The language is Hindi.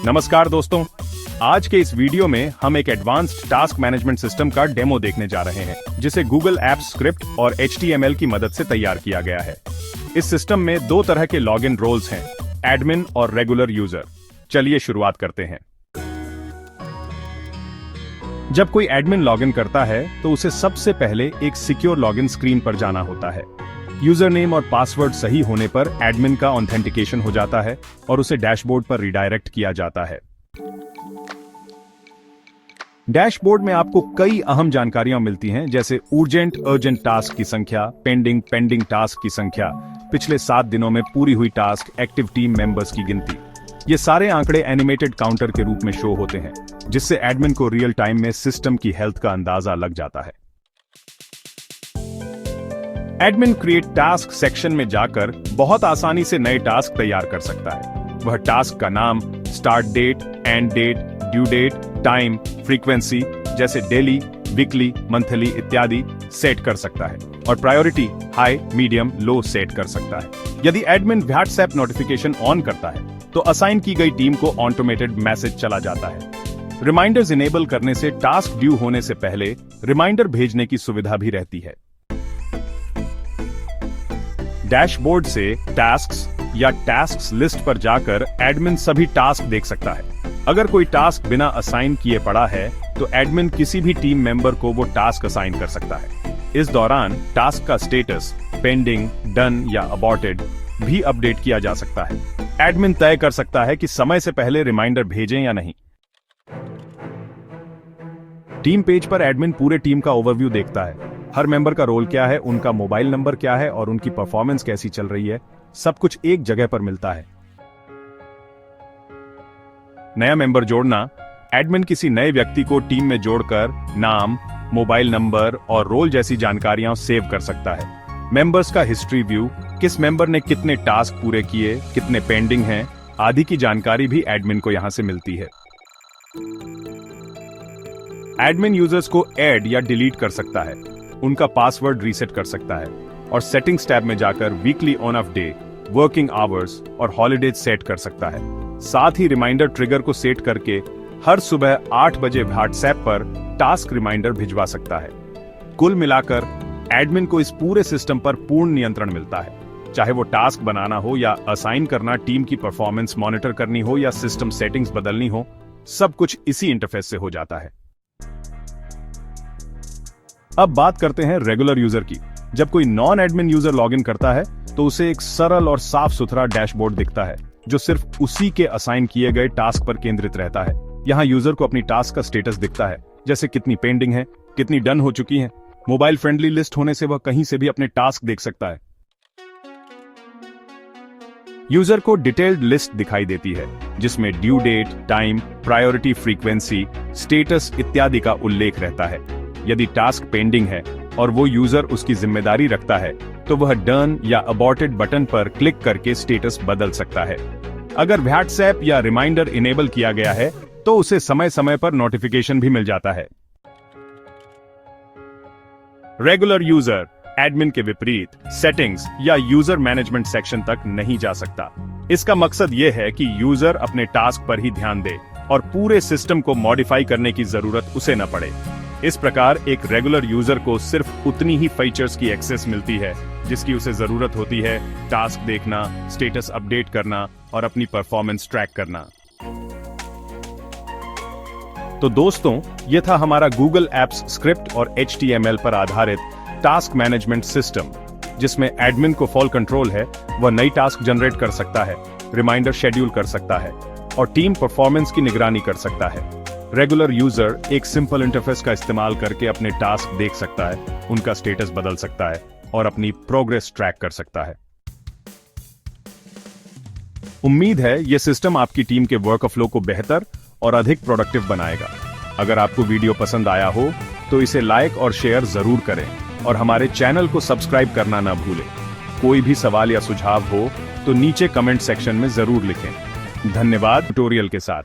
नमस्कार दोस्तों, आज के इस वीडियो में हम एक एडवांस्ड टास्क मैनेजमेंट सिस्टम का डेमो देखने जा रहे हैं, जिसे गूगल एप्स स्क्रिप्ट और HTML की मदद से तैयार किया गया है। इस सिस्टम में दो तरह के लॉगिन रोल्स हैं, एडमिन और रेगुलर यूजर। चलिए शुरुआत करते हैं। जब कोई एडमिन लॉगिन करता है तो उसे सबसे पहले एक सिक्योर लॉगिन स्क्रीन पर जाना होता है। यूजर नेम और पासवर्ड सही होने पर एडमिन का ऑथेंटिकेशन हो जाता है और उसे डैशबोर्ड पर रिडायरेक्ट किया जाता है। डैशबोर्ड में आपको कई अहम जानकारियां मिलती हैं, जैसे अर्जेंट टास्क की संख्या, पेंडिंग टास्क की संख्या, पिछले 7 दिनों में पूरी हुई टास्क, एक्टिव टीम मेंबर्स की गिनती। ये सारे आंकड़े एनिमेटेड काउंटर के रूप में शो होते हैं, जिससे एडमिन को रियल टाइम में सिस्टम की हेल्थ का अंदाजा लग जाता है। एडमिन क्रिएट टास्क सेक्शन में जाकर बहुत आसानी से नए टास्क तैयार कर सकता है। वह टास्क का नाम, start date, end date, due date, time, frequency जैसे डेली, वीकली, मंथली इत्यादि सेट कर सकता है और priority high, medium, low set कर सकता है। यदि एडमिन व्हाट्सएप नोटिफिकेशन ऑन करता है तो असाइन की गई टीम को ऑटोमेटेड मैसेज चला जाता है। रिमाइंडर्स इनेबल करने से टास्क ड्यू होने से पहले रिमाइंडर भेजने की सुविधा भी रहती है। डैशबोर्ड से टास्क्स या टास्क्स लिस्ट पर जाकर एडमिन सभी टास्क देख सकता है। अगर कोई टास्क बिना असाइन किए पड़ा है तो एडमिन किसी भी टीम मेंबर को वो टास्क असाइन कर सकता है। इस दौरान टास्क का स्टेटस पेंडिंग, डन या अबॉर्टेड भी अपडेट किया जा सकता है। एडमिन तय कर सकता है कि समय से पहले रिमाइंडर भेजें या नहीं। टीम पेज पर एडमिन पूरे टीम का ओवरव्यू देखता है। हर मेंबर का रोल क्या है, उनका मोबाइल नंबर क्या है और उनकी परफॉर्मेंस कैसी चल रही है, सब कुछ एक जगह पर मिलता है। नया मेंबर जोड़ना, एडमिन किसी नए व्यक्ति को टीम में जोड़कर नाम, मोबाइल नंबर और रोल जैसी जानकारियां सेव कर सकता है। मेंबर्स का हिस्ट्री व्यू, किस मेंबर ने कितने टास्क पूरे किए, कितने पेंडिंग हैं, आदि की जानकारी भी एडमिन को यहां से मिलती है। एडमिन यूजर्स को ऐड या डिलीट कर सकता है, उनका पासवर्ड रीसेट कर सकता है और सेटिंग्स टैब में जाकर weekly on off day, working hours और हॉलीडेज सेट कर सकता है। साथ ही रिमाइंडर ट्रिगर को सेट करके हर सुबह 8 बजे व्हाट्सएप पर टास्क रिमाइंडर भिजवा सकता है। कुल मिलाकर एडमिन को इस पूरे सिस्टम पर पूर्ण नियंत्रण मिलता है। चाहे वो टास्क बनाना हो या असाइन करना, टीम की परफॉर्मेंस मॉनिटर करनी हो या सिस्टम सेटिंग्स बदलनी हो, सब कुछ इसी इंटरफेस से हो जाता है। अब बात करते हैं रेगुलर यूजर की। जब कोई नॉन एडमिन यूजर लॉगिन करता है तो उसे एक सरल और साफ सुथरा डैशबोर्ड दिखता है, जो सिर्फ उसी के असाइन किए गए टास्क पर केंद्रित रहता है। यहाँ यूजर को अपनी टास्क का स्टेटस दिखता है, जैसे कितनी पेंडिंग है, कितनी डन हो चुकी है। मोबाइल फ्रेंडली लिस्ट होने से वह कहीं से भी अपने टास्क देख सकता है। यूजर को डिटेल्ड लिस्ट दिखाई देती है, जिसमें due date, time, priority, frequency, status इत्यादि का उल्लेख रहता है। यदि टास्क पेंडिंग है और वो यूजर उसकी जिम्मेदारी रखता है तो वह डन या अबॉर्टेड बटन पर क्लिक करके स्टेटस बदल सकता है। अगर व्हाट्सएप या रिमाइंडर इनेबल किया गया है तो उसे समय समय पर नोटिफिकेशन भी मिल जाता है। रेगुलर यूजर एडमिन के विपरीत सेटिंग्स या यूजर मैनेजमेंट सेक्शन तक नहीं जा सकता। इसका मकसद यह है कि यूजर अपने टास्क पर ही ध्यान दे और पूरे सिस्टम को मॉडिफाई करने की जरूरत उसे न पड़े। इस प्रकार एक रेगुलर यूजर को सिर्फ उतनी ही फीचर्स की एक्सेस मिलती है जिसकी उसे जरूरत होती है, टास्क देखना, स्टेटस अपडेट करना और अपनी परफॉर्मेंस ट्रैक करना। तो दोस्तों, यह था हमारा गूगल एप्स स्क्रिप्ट और HTML पर आधारित टास्क मैनेजमेंट सिस्टम, जिसमें एडमिन को फुल कंट्रोल है। वह नई टास्क जनरेट कर सकता है, रिमाइंडर शेड्यूल कर सकता है और टीम परफॉर्मेंस की निगरानी कर सकता है। रेगुलर यूजर एक सिंपल इंटरफेस का इस्तेमाल करके अपने टास्क देख सकता है, उनका स्टेटस बदल सकता है और अपनी प्रोग्रेस ट्रैक कर सकता है। उम्मीद है यह सिस्टम आपकी टीम के वर्कफ्लो को बेहतर और अधिक प्रोडक्टिव बनाएगा। अगर आपको वीडियो पसंद आया हो तो इसे लाइक और शेयर जरूर करें और हमारे चैनल को सब्सक्राइब करना ना भूलें। कोई भी सवाल या सुझाव हो तो नीचे कमेंट सेक्शन में जरूर लिखें। धन्यवाद ट्यूटोरियल के साथ।